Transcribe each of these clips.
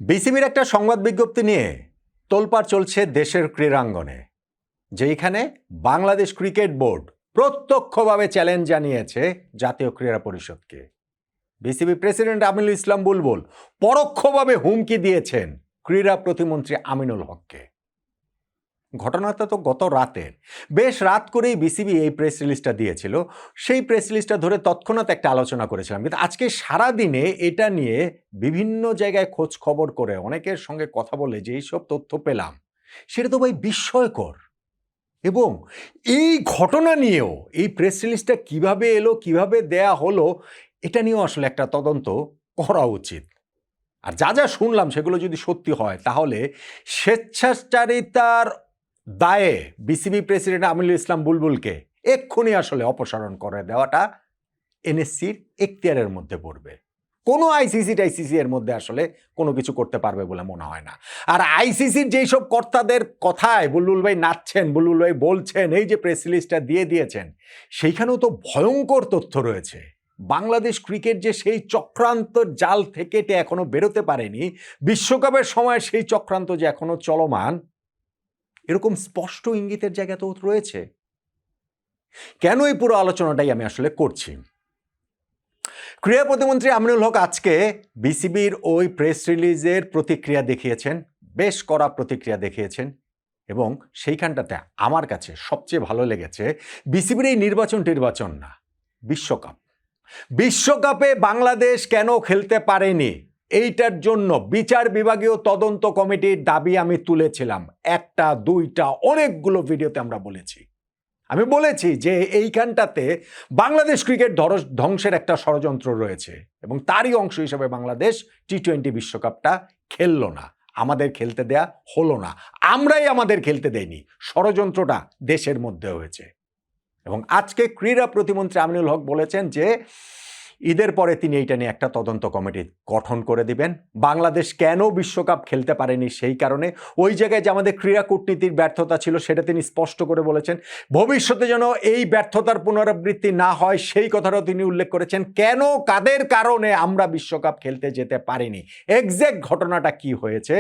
বিসিবির একটা সংবাদ বিজ্ঞপ্তি নিয়ে তোলপাড় চলছে দেশের ক্রীড়াঙ্গনে, যেখানে বাংলাদেশ ক্রিকেট বোর্ড প্রত্যক্ষভাবে চ্যালেঞ্জ জানিয়েছে জাতীয় ক্রীড়া পরিষদকে। বিসিবি প্রেসিডেন্ট আমিনুল ইসলাম বুলবুল পরোক্ষভাবে হুমকি দিয়েছেন ক্রীড়া প্রতিমন্ত্রী আমিনুল হককে। ঘটনাটা তো গত রাতের, বেশ রাত করেই বিসিবি এই প্রেস রিলিজটা দিয়েছিল। সেই প্রেস রিলিজটা ধরে তৎক্ষণাৎ একটা আলোচনা করেছিলাম, কিন্তু আজকে সারাদিনে এটা নিয়ে বিভিন্ন জায়গায় খোঁজ খবর করে অনেকের সঙ্গে কথা বলে যে এইসব তথ্য পেলাম, সেটা তো ভাই বিস্ময়কর। এবং এই ঘটনা নিয়েও এই প্রেস রিলিজটা কিভাবে এলো, কিভাবে দেয়া হলো, এটা নিয়েও আসলে একটা তদন্ত করা উচিত। আর যা যা শুনলাম সেগুলো যদি সত্যি হয়, তাহলে স্বেচ্ছাচারিতার দায়ে বিসিবি প্রেসিডেন্ট আমিনুল ইসলাম বুলবুলকে এক্ষুনি আসলে অপসারণ করে দেওয়াটা এনএসসির এখতিয়ারের মধ্যে পড়বে। কোনো আইসিসি এর মধ্যে আসলে কোনো কিছু করতে পারবে বলে মনে হয় না। আর আইসিসির যেই সব কর্তাদের কথায় বুলবুল ভাই নাচছেন, বুলবুল ভাই বলছেন, এই যে প্রেস রিলিজটা দিয়ে দিয়েছেন, সেইখানেও তো ভয়ঙ্কর তথ্য রয়েছে। বাংলাদেশ ক্রিকেট যে সেই চক্রান্তর জাল থেকে এখনো বেরোতে পারেনি, বিশ্বকাপের সময় সেই চক্রান্ত যে এখনো চলমান, এরকম স্পষ্ট ইঙ্গিতের জায়গা তো রয়েছে। কেন এই পুরো আলোচনাটাই আমি আসলে করছি? ক্রীড়া প্রতিমন্ত্রী আমিনুল হক আজকে বিসিবির ওই প্রেস রিলিজের প্রতিক্রিয়া দেখিয়েছেন, বেশ কড়া প্রতিক্রিয়া দেখিয়েছেন। এবং সেইখানটাতে আমার কাছে সবচেয়ে ভালো লেগেছে, বিসিবির এই নির্বাচন না, বিশ্বকাপে বাংলাদেশ কেন খেলতে পারেনি এইটার জন্য বিচার বিভাগীয় তদন্ত কমিটির দাবি আমি তুলেছিলাম। একটা দুইটা অনেকগুলো ভিডিওতে আমরা বলেছি। আমি বলেছি যে এইখানটাতে বাংলাদেশ ক্রিকেট ধ্বংসের একটা ষড়যন্ত্র রয়েছে, এবং তারই অংশ হিসেবে বাংলাদেশ টি-20 বিশ্বকাপটা খেলল না, আমাদের খেলতে দেয়া হলো না, আমরাই আমাদের খেলতে দেইনি, ষড়যন্ত্রটা দেশের মধ্যে হয়েছে। এবং আজকে ক্রীড়া প্রতিমন্ত্রী আমিনুল হক বলেছেন যে ঈদের পরে তিনি এইটা নিয়ে একটা তদন্ত কমিটি গঠন করে দিবেন। বাংলাদেশ কেন বিশ্বকাপ খেলতে পারেনি সেই কারণে, ওই জায়গায় যে আমাদের ক্রীড়া কূটনীতির ব্যর্থতা ছিল সেটা তিনি স্পষ্ট করে বলেছেন। ভবিষ্যতে যেন এই ব্যর্থতার পুনরাবৃত্তি না হয় সেই কথাটাও তিনি উল্লেখ করেছেন। কেন, কাদের কারণে আমরা বিশ্বকাপ খেলতে যেতে পারিনি, এক্স্যাক্ট ঘটনাটা কি হয়েছে,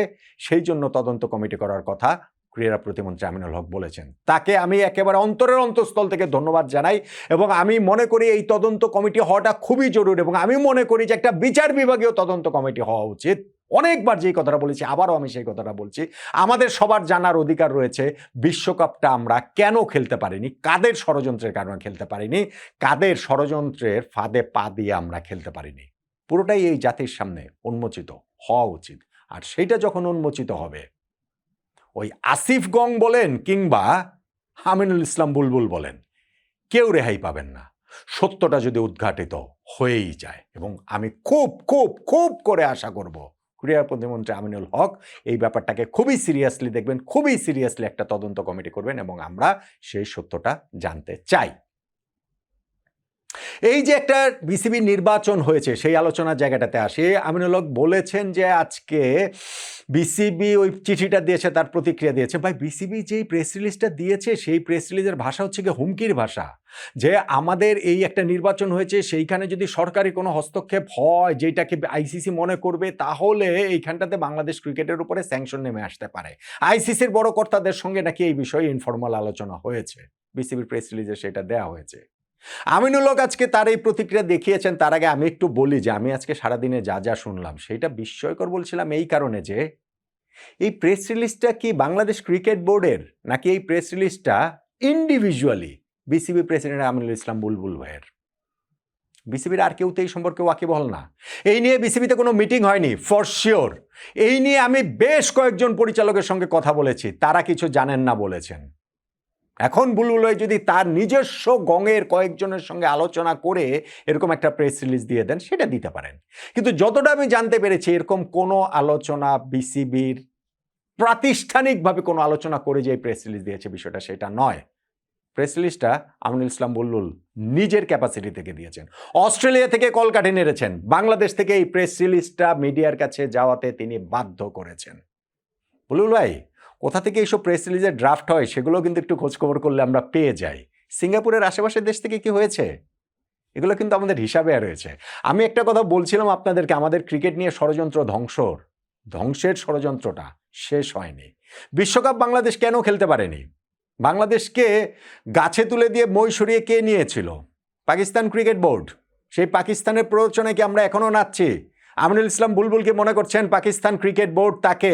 সেই জন্য তদন্ত কমিটি করার কথা ক্রীড়া প্রতিমন্ত্রী আমিনুল হক বলেছেন। তাকে আমি একেবারে অন্তরের অন্তঃস্থল থেকে ধন্যবাদ জানাই, এবং আমি মনে করি এই তদন্ত কমিটি হওয়াটা খুবই জরুরি, এবং আমি মনে করি যে একটা বিচার বিভাগীয় তদন্ত কমিটি হওয়া উচিত। অনেকবার যেই কথাটা বলেছি, আবারও আমি সেই কথাটা বলছি, আমাদের সবার জানার অধিকার রয়েছে বিশ্বকাপটা আমরা কেন খেলতে পারিনি, কাদের ষড়যন্ত্রের কারণে খেলতে পারিনি, কাদের ষড়যন্ত্রের ফাঁদে পা দিয়ে আমরা খেলতে পারিনি। পুরোটাই এই জাতির সামনে উন্মোচিত হওয়া উচিত। আর সেইটা যখন উন্মোচিত হবে, ওই আসিফ গং বলেন কিংবা আমিনুল ইসলাম বুলবুল বলেন, কেউ রেহাই পাবেন না, সত্যটা যদি উদ্ঘাটিত হয়েই যায়। এবং আমি খুব খুব খুব করে আশা করব ক্রীড়া প্রতিমন্ত্রী আমিনুল হক এই ব্যাপারটাকে খুবই সিরিয়াসলি দেখবেন, খুবই সিরিয়াসলি একটা তদন্ত কমিটি করবেন, এবং আমরা সেই সত্যটা জানতে চাই। এই যে একটা বিসিবি নির্বাচন হয়েছে সেই আলোচনার জায়গাটাতে আসে। আমিনুল হক বলেছেন যে আজকে বিসিবি ওই চিঠিটা দিয়েছে, তার প্রতিক্রিয়া দিয়েছে। ভাই, বিসিবি যেই প্রেস রিলিজটা দিয়েছে সেই প্রেস রিলিজের ভাষা হচ্ছে গিয়ে হুমকির ভাষা, যে আমাদের এই একটা নির্বাচন হয়েছে, সেইখানে যদি সরকারি কোনো হস্তক্ষেপ হয় যেটাকে আইসিসি মনে করবে, তাহলে এইখানটাতে বাংলাদেশ ক্রিকেটের উপরে স্যাংশন নেমে আসতে পারে। আইসিসির বড় কর্তাদের সঙ্গে নাকি এই বিষয়ে ইনফরমাল আলোচনা হয়েছে, বিসিবির প্রেস রিলিজে সেটা দেওয়া হয়েছে। আমিনুল হক আজকে তার এই প্রতিক্রিয়া দেখিয়েছেন। তার আগে আমি একটু বলি যে আমি আজকে সারাদিনে যা যা শুনলাম সেটা বিস্ময়কর বলছিলাম এই কারণে যে এই প্রেস রিলিজটা কি বাংলাদেশ ক্রিকেট বোর্ডের, নাকি এই প্রেস রিলিজটা individually BCB president Aminul Islam Bulbul ভাইয়ের? বিসিবির আর কেউ তো এই সম্পর্কে ওয়াকিবহাল না। এই নিয়ে বিসিবিতে কোনো মিটিং হয়নি ফর শিওর। এই নিয়ে আমি বেশ কয়েকজন পরিচালকের সঙ্গে কথা বলেছি, তারা কিছু জানেন না বলেছেন। এখন বুলবুল ভাই যদি তার নিজস্ব গঙের কয়েকজনের সঙ্গে আলোচনা করে এরকম একটা প্রেস রিলিজ দিয়ে দেন, সেটা দিতে পারেন। কিন্তু যতটা আমি জানতে পেরেছি, এরকম কোনো আলোচনা বিসিবির প্রাতিষ্ঠানিকভাবে কোনো আলোচনা করে যে প্রেস রিলিজ দিয়েছে বিষয়টা সেটা নয়। প্রেস রিলিজটা আমিনুল ইসলাম বুলবুল নিজের ক্যাপাসিটি থেকে দিয়েছেন। অস্ট্রেলিয়া থেকে কলকাঠি নেড়েছেন, বাংলাদেশ থেকে এই প্রেস রিলিজটা মিডিয়ার কাছে যাওয়াতে তিনি বাধ্য করেছেন। বুলবুল ভাই, কোথা থেকে এইসব প্রেস রিলিজের ড্রাফট হয় সেগুলো কিন্তু একটু খোঁজখবর করলে আমরা পেয়ে যাই। সিঙ্গাপুরের আশেপাশের দেশ থেকে কি হয়েছে, এগুলো কিন্তু আমাদের হিসাবে রয়েছে। আমি একটা কথা বলছিলাম আপনাদেরকে, আমাদের ক্রিকেট নিয়ে ষড়যন্ত্র ধ্বংসর, ধ্বংসের ষড়যন্ত্রটা শেষ হয়নি। বিশ্বকাপ বাংলাদেশ কেন খেলতে পারেনি? বাংলাদেশকে গাছে তুলে দিয়ে মই সরিয়ে কে নিয়েছিল? Pakistan cricket board. সেই পাকিস্তানের প্ররোচনায় কি আমরা এখনো নাচছি? আমিনুল ইসলাম বুলবুলকে মনে করছেন পাকিস্তান ক্রিকেট বোর্ড তাকে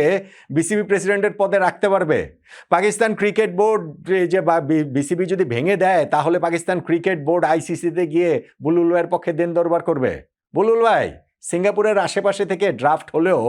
বিসিবি প্রেসিডেন্টের পদে রাখতে পারবে? পাকিস্তান ক্রিকেট বোর্ড যে বিসিবি যদি ভেঙে দেয় তাহলে পাকিস্তান ক্রিকেট বোর্ড আইসিসিতে গিয়ে বুলবুল ভাইয়ের পক্ষে দেন দরবার করবে? বুলবুল ভাই, সিঙ্গাপুরের আশেপাশে থেকে ড্রাফট হলেও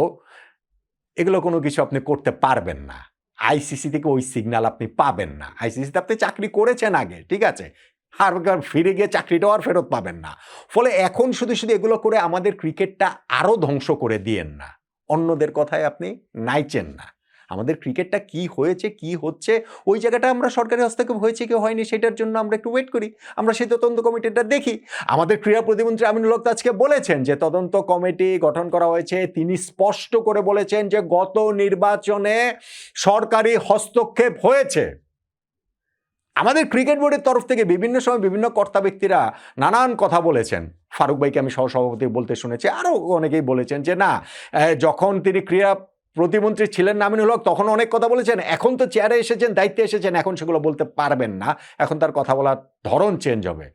এগুলো কোনো কিছু আপনি করতে পারবেন না। আইসিসি থেকে ওই সিগন্যাল আপনি পাবেন না। আইসিসিতে আপনি চাকরি করেছেন আগে, ঠিক আছে, আর ফিরে গিয়ে চাকরিটাও আর ফেরত পাবেন না। ফলে এখন শুধু শুধু এগুলো করে আমাদের ক্রিকেটটা আরও ধ্বংস করে দিয়েন না। অন্যদের কথায় আপনি নাইচেন না। আমাদের ক্রিকেটটা কি হয়েছে কি হচ্ছে ওই জায়গাটা আমরা সরকারি হস্তক্ষেপ হয়েছে কি হয়নি সেটার জন্য আমরা একটু ওয়েট করি, আমরা সেই তদন্ত কমিটিটা দেখি। আমাদের ক্রীড়া প্রতিমন্ত্রী আমিনুল হক আজকে বলেছেন যে তদন্ত কমিটি গঠন করা হয়েছে। তিনি স্পষ্ট করে বলেছেন যে গত নির্বাচনে সরকারি হস্তক্ষেপ হয়েছে। আমাদের ক্রিকেট বোর্ডের তরফ থেকে বিভিন্ন সময় বিভিন্ন কর্তা ব্যক্তিরা নানান কথা বলেছেন। ফারুক ভাইকে আমি সহসভাপতি বলতে শুনেছি, আরও অনেকেই বলেছেন যে না, যখন তিনি ক্রীড়া প্রতিমন্ত্রী ছিলেন আমিনুল হক তখন অনেক কথা বলেছেন, এখন তো চেয়ারে এসেছেন, দায়িত্বে এসেছেন, এখন সেগুলো বলতে পারবেন না, এখন তার কথা বলার ধরন চেঞ্জ হবে।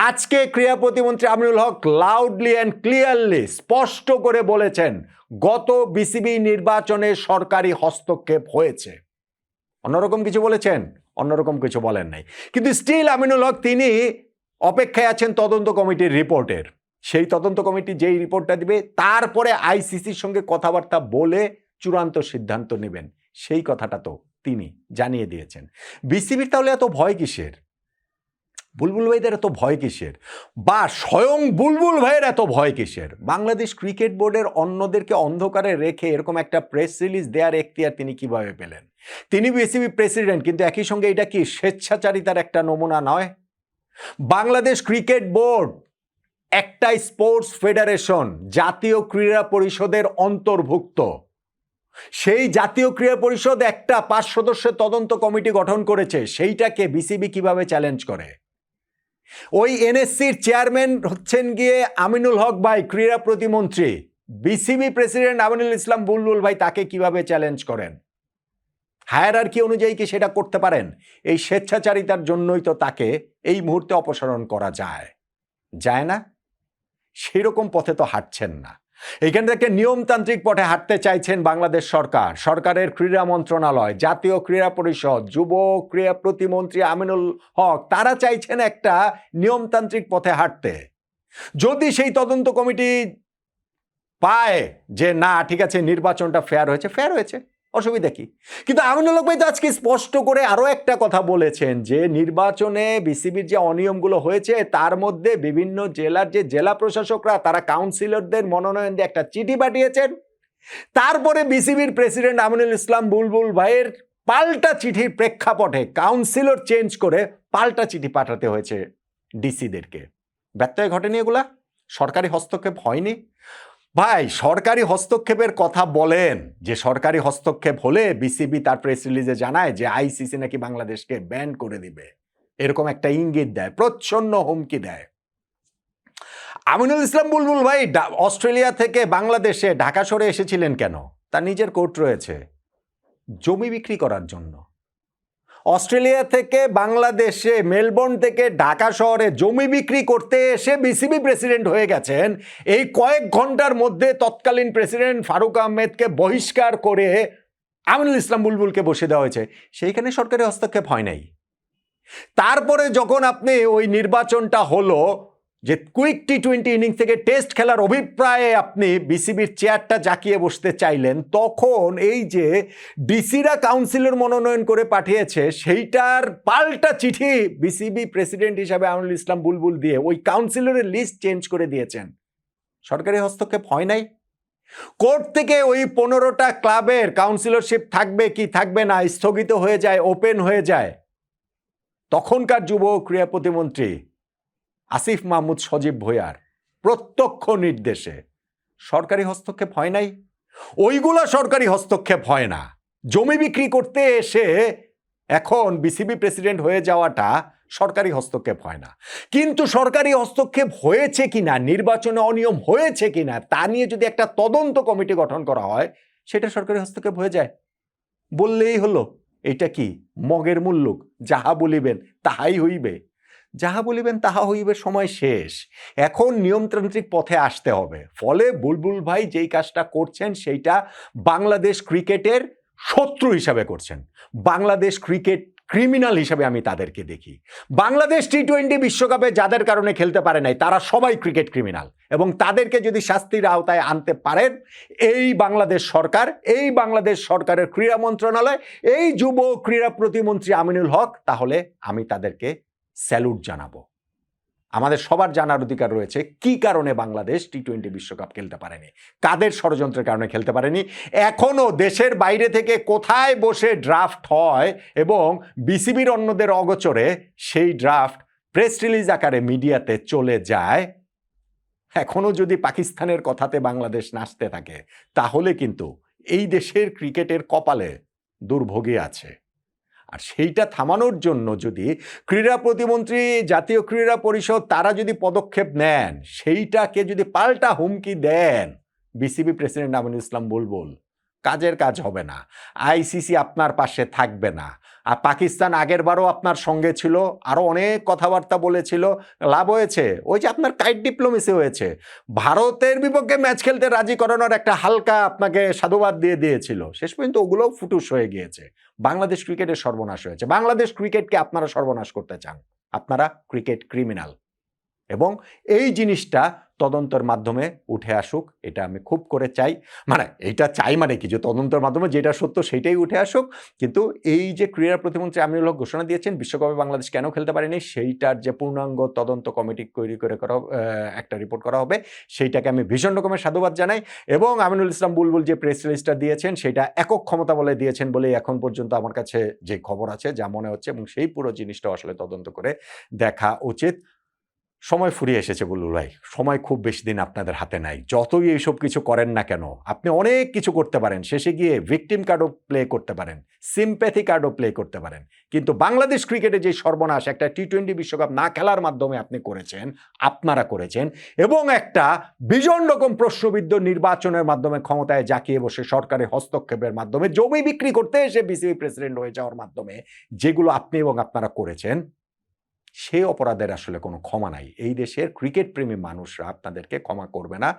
আজকে ক্রীড়া প্রতিমন্ত্রী আমিনুল হক লাউডলি অ্যান্ড ক্লিয়ারলি স্পষ্ট করে বলেছেন গত বিসিবি নির্বাচনে সরকারি হস্তক্ষেপ হয়েছে। অন্যরকম কিছু বলেছেন? অন্যরকম কিছু বলেন নাই। কিন্তু স্টিল আমিনুল হক তিনি অপেক্ষায় আছেন তদন্ত কমিটির রিপোর্টের। সেই তদন্ত কমিটি যেই রিপোর্টটা দিবে তারপরে আইসিসির সঙ্গে কথাবার্তা বলে চূড়ান্ত সিদ্ধান্ত নেবেন, সেই কথাটা তো তিনি জানিয়ে দিয়েছেন। বিসিবির তাহলে এত ভয় কিসের? বুলবুল ভাইদের এত ভয় কিসের? বা স্বয়ং বুলবুল ভাইয়ের এত ভয় কিসের? বাংলাদেশ ক্রিকেট বোর্ডের অন্যদেরকে অন্ধকারে রেখে এরকম একটা প্রেস রিলিজ দেওয়ার এখতিয়ার তিনি কিভাবে পেলেন? তিনি বিসিবি প্রেসিডেন্ট, কিন্তু একই সঙ্গে এটা কি স্বেচ্ছাচারিতার একটা নমুনা নয়? বাংলাদেশ ক্রিকেট বোর্ড একটা স্পোর্টস ফেডারেশন, জাতীয় ক্রীড়া পরিষদের অন্তর্ভুক্ত। সেই জাতীয় ক্রীড়া পরিষদ একটা 5 সদস্যের তদন্ত কমিটি গঠন করেছে, সেইটাকে বিসিবি কিভাবে চ্যালেঞ্জ করে? ওই এনএসসির চেয়ারম্যান হচ্ছেন গিয়ে আমিনুল হক ভাই, ক্রীড়া প্রতিমন্ত্রী। বিসিবি প্রেসিডেন্ট আমিনুল ইসলাম বুলবুল ভাই তাকে কিভাবে চ্যালেঞ্জ করেন? হায়ারার্কি অনুযায়ী কি সেটা করতে পারেন? এই স্বেচ্ছাচারিতার জন্যই তো তাকে এই মুহূর্তে অপসারণ করা যায় না? সেরকম পথে তো হাঁটছেন না। এখান থেকে নিয়মতান্ত্রিক পথে হাঁটতে চাইছেন বাংলাদেশ সরকার, সরকারের ক্রীড়া মন্ত্রণালয়, জাতীয় ক্রীড়া পরিষদ, যুব ক্রীড়া প্রতিমন্ত্রী আমিনুল হক, তারা চাইছেন একটা নিয়মতান্ত্রিক পথে হাঁটতে। যদি সেই তদন্ত কমিটি পায় যে না ঠিক আছে নির্বাচনটা ফেয়ার হয়েছে, অসুবিধা কি? কিন্তু আমিনুল হক ভাই তো আজকে স্পষ্ট করে আরো একটা কথা বলেছেন যে নির্বাচনে বিসিবির যে অনিয়মগুলো হয়েছে তার মধ্যে বিভিন্ন জেলার যে জেলা প্রশাসকরা তারা কাউন্সিলরদের মনোনয়ন দিয়ে একটা চিঠি পাঠিয়েছেন। তারপরে বিসিবির প্রেসিডেন্ট আমিনুল ইসলাম বুলবুল ভাইয়ের পাল্টা চিঠির প্রেক্ষাপটে কাউন্সিলর চেঞ্জ করে পাল্টা চিঠি পাঠাতে হয়েছে ডিসিদেরকে। ব্যত্যয় ঘটেনি এগুলা? সরকারি হস্তক্ষেপ হয়নি? ভাই, সরকারি হস্তক্ষেপের কথা বলেন যে সরকারি হস্তক্ষেপ হলে বিসিবি তার প্রেস রিলিজে জানায় যে আইসিসি নাকি বাংলাদেশকে ব্যান করে দিবে, এরকম একটা ইঙ্গিত দেয়, প্রচ্ছন্ন হুমকি দেয়। আমিনুল ইসলাম বুলবুল ভাই অস্ট্রেলিয়া থেকে বাংলাদেশে ঢাকা শহরে এসেছিলেন কেন? তার নিজের কোর্ট রয়েছে, জমি বিক্রি করার জন্য। অস্ট্রেলিয়া থেকে বাংলাদেশে, মেলবোর্ন থেকে ঢাকা শহরে জমি বিক্রি করতে এসে বিসিবি প্রেসিডেন্ট হয়ে গেছেন। এই কয়েক ঘন্টার মধ্যে তৎকালীন প্রেসিডেন্ট ফারুক আহমেদকে বহিষ্কার করে আমিনুল ইসলাম বুলবুলকে বসিয়ে দেওয়া হয়েছে, সেইখানে সরকারি হস্তক্ষেপ হয় নাই। তারপরে যখন আপনি ওই নির্বাচনটা হলো যে কুইক টি20 ইনিংস থেকে টেস্ট খেলার অভিপ্রায়ে আপনি বিসিবির চেয়ারটা জাকিয়ে বসতে চাইলেন, তখন এই যে ডিসিরা কাউন্সিলর মনোনয়ন করে পাঠিয়েছে সেইটার পাল্টা চিঠি বিসিবি প্রেসিডেন্ট হিসাবে আমিনুল ইসলাম বুলবুল দিয়ে ওই কাউন্সিলরের লিস্ট চেঞ্জ করে দিয়েছেন। সরকারি হস্তক্ষেপ হয় নাই? কোর্ট থেকে ওই 15টা ক্লাবের কাউন্সিলরশিপ থাকবে কি থাকবে না স্থগিত হয়ে যায়, ওপেন হয়ে যায়। তখনকার যুব ক্রীড়া প্রতিমন্ত্রী আসিফ মাহমুদ সজীব ভুঁইয়ার প্রত্যক্ষ নির্দেশে সরকারি হস্তক্ষেপ হয় নাই? ওইগুলো সরকারি হস্তক্ষেপ হয় না। জমি বিক্রি করতে এসে এখন বিসিবি প্রেসিডেন্ট হয়ে যাওয়াটা সরকারি হস্তক্ষেপ হয় না। কিন্তু সরকারি হস্তক্ষেপ হয়েছে কিনা, নির্বাচনে অনিয়ম হয়েছে কিনা তা নিয়ে যদি একটা তদন্ত কমিটি গঠন করা হয়, সেটা সরকারি হস্তক্ষেপ হয়ে যায়, বললেই হলো। এটা কি মগের মুল্লুক, যাহা বলিবেন তাহাই হইবে, যাহা বলিবেন তাহা হইবে, সময় শেষ। এখন নিয়মতান্ত্রিক পথে আসতে হবে। ফলে বুলবুল ভাই যেই কাজটা করছেন সেইটা বাংলাদেশ ক্রিকেটের শত্রু হিসাবে করছেন, বাংলাদেশ ক্রিকেট ক্রিমিনাল হিসাবে আমি তাদেরকে দেখি। বাংলাদেশ টি-20 বিশ্বকাপে যাদের কারণে খেলতে পারে নাই তারা সবাই ক্রিকেট ক্রিমিনাল, এবং তাদেরকে যদি শাস্তির আওতায় আনতে পারেন এই বাংলাদেশ সরকার, এই বাংলাদেশ সরকারের ক্রীড়া মন্ত্রণালয়, এই যুব ক্রীড়া প্রতিমন্ত্রী আমিনুল হক, তাহলে আমি তাদেরকে স্যালুট জানাবো। আমাদের সবার জানার অধিকার রয়েছে কি কারণে বাংলাদেশ টি-20 বিশ্বকাপ খেলতে পারেনি, কাদের ষড়যন্ত্রের কারণে খেলতে পারেনি। এখনো দেশের বাইরে থেকে কোথায় বসে ড্রাফট হয় এবং বিসিবির অন্যদের অগোচরে সেই ড্রাফট প্রেস রিলিজ আকারে মিডিয়াতে চলে যায়। এখনো যদি পাকিস্তানের কথাতে বাংলাদেশ নাচতে থাকে তাহলে কিন্তু এই দেশের ক্রিকেটের কপালে দুর্ভোগী আছে। আর সেইটা থামানোর জন্য যদি ক্রীড়া প্রতিমন্ত্রী, জাতীয় ক্রীড়া পরিষদ তারা যদি পদক্ষেপ নেন, সেইটাকে যদি পাল্টা হুমকি দেন বিসিবি প্রেসিডেন্ট আমিনুল ইসলাম বুলবুল, কাজের কাজ হবে না। আইসিসি আপনার পাশে থাকবে না। আর পাকিস্তান আগের বারও আপনার সঙ্গে ছিল, আরও অনেক কথাবার্তা বলেছিল, লাভ হয়েছে ওই যে আপনার কাইট ডিপ্লোমেসি হয়েছে। ভারতের বিপক্ষে ম্যাচ খেলতে রাজি করানোর একটা হালকা আপনাকে সাধুবাদ দিয়ে দিয়েছিল, শেষ পর্যন্ত ওগুলোও ফুটুস হয়ে গিয়েছে। বাংলাদেশ ক্রিকেটের সর্বনাশ হয়েছে। বাংলাদেশ ক্রিকেটকে আপনারা সর্বনাশ করতে চান, আপনারা ক্রিকেট ক্রিমিনাল। এবং এই জিনিসটা তদন্তের মাধ্যমে উঠে আসুক, এটা আমি খুব করে চাই। মানে এইটা চাই মানে কি, যে তদন্তের মাধ্যমে যেটা সত্য সেইটাই উঠে আসুক। কিন্তু এই যে ক্রীড়া প্রতিমন্ত্রী আমিনুল হক ঘোষণা দিয়েছেন বিশ্বকাপে বাংলাদেশ কেন খেলতে পারেনি, সেইটার যে পূর্ণাঙ্গ তদন্ত কমিটি তৈরি করে একটা রিপোর্ট করা হবে, সেইটাকে আমি ভীষণ রকমের সাধুবাদ জানাই। এবং আমিনুল ইসলাম বুলবুল যে প্রেস রিলিজটা দিয়েছেন সেটা একক ক্ষমতা বলে দিয়েছেন বলেই এখন পর্যন্ত আমার কাছে যে খবর আছে, যা মনে হচ্ছে, এবং সেই পুরো জিনিসটা আসলে তদন্ত করে দেখা উচিত। সময় ফুরিয়ে এসেছে বুলবুল ভাই, সময় খুব বেশি দিন আপনাদের হাতে নাই। যতই এইসব কিছু করেন না কেন, আপনি অনেক কিছু করতে পারেন, শেষে গিয়ে ভিকটিম কার্ডও প্লে করতে পারেন, সিম্প্যাথি কার্ডও প্লে করতে পারেন। কিন্তু বাংলাদেশ ক্রিকেটে যে সর্বনাশ একটা টি-20 বিশ্বকাপ না খেলার মাধ্যমে আপনি করেছেন, আপনারা করেছেন, এবং একটা ভীষণ রকম প্রশ্নবিদ্ধ নির্বাচনের মাধ্যমে ক্ষমতায় জাকিয়ে বসে সরকারি হস্তক্ষেপের মাধ্যমে জমি বিক্রি করতে এসে বিসিবি প্রেসিডেন্ট হয়ে যাওয়ার মাধ্যমে যেগুলো আপনি এবং আপনারা করেছেন, সেই অপরাধের আসলে কোনো ক্ষমা নাই। এই দেশের ক্রিকেট প্রেমী মানুষরা আপনাদেরকে ক্ষমা করবে না।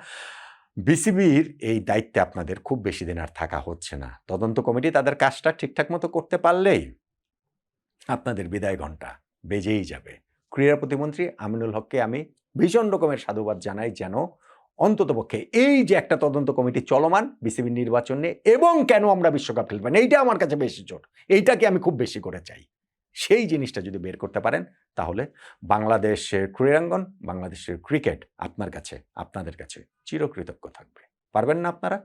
বিসিবির এই দায়িত্বে আপনাদের খুব বেশি দিন আর থাকা হচ্ছে না। তদন্ত কমিটি তাদের কাজটা ঠিকঠাক মতো করতে পারলেই আপনাদের বিদায় ঘণ্টা বেজেই যাবে। ক্রীড়া প্রতিমন্ত্রী আমিনুল হককে আমি ভীষণ রকমের সাধুবাদ জানাই, যেন অন্ততপক্ষে এই যে একটা তদন্ত কমিটি চলমান বিসিবির নির্বাচন নিয়ে, এবং কেন আমরা বিশ্বকাপ খেলব না, এইটা আমার কাছে বেশি জোর, এইটাকে আমি খুব বেশি করে চাই। সেই জিনিসটা যদি বের করতে পারেন তাহলে বাংলাদেশের ক্রীড়াঙ্গন, বাংলাদেশের ক্রিকেট আপনার কাছে, আপনাদের কাছে চিরকৃতজ্ঞ থাকবে। পারবেন না আপনারা?